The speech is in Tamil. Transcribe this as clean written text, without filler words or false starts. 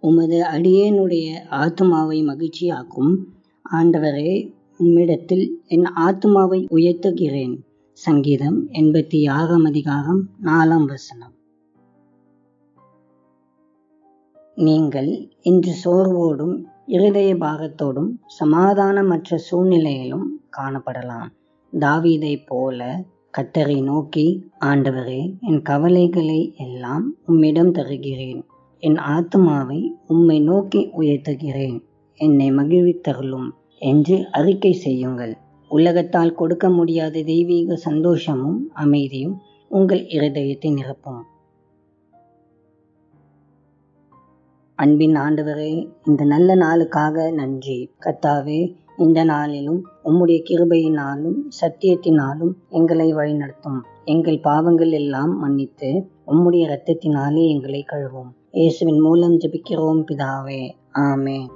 உமது அடியேனுடைய ஆத்துமாவை மகிழ்ச்சியாக்கும். ஆண்டவரே, உம்மிடத்தில் என் ஆத்துமாவை உயர்த்துகிறேன். சங்கீதம் 86 அதிகாரம் 4 நீங்கள் இன்று சோர்வோடும் இருதய பாரத்தோடும் சமாதானமற்ற சூழ்நிலையிலும் காணப்படலாம். தாவீதைப் போல கர்த்தரை நோக்கி, ஆண்டவரே, என் கவலைகளை எல்லாம் உம்மிடம் தருகிறேன். என் ஆத்துமாவை உம்மை நோக்கி உயர்த்துகிறேன். என்னை மகிழ்வித்தருளும் என்று அறிக்கை செய்யுங்கள். உலகத்தால் கொடுக்க முடியாத தெய்வீக சந்தோஷமும் அமைதியும் உங்கள் இருதயத்தை நிரப்பும். அன்பின் ஆண்டவரே, இந்த நல்ல நாளுக்காக நன்றி. கர்த்தாவே, இந்த நாளிலும் உம்முடைய கிருபையினாலும் சத்தியத்தினாலும் எங்களை வழிநடத்தும். எங்கள் பாவங்கள் எல்லாம் மன்னித்து உம்முடைய இரத்தத்தினாலே எங்களை கழுவும். இயேசுவின் மூலம் ஜெபிக்கிறோம் பிதாவே, ஆமென்.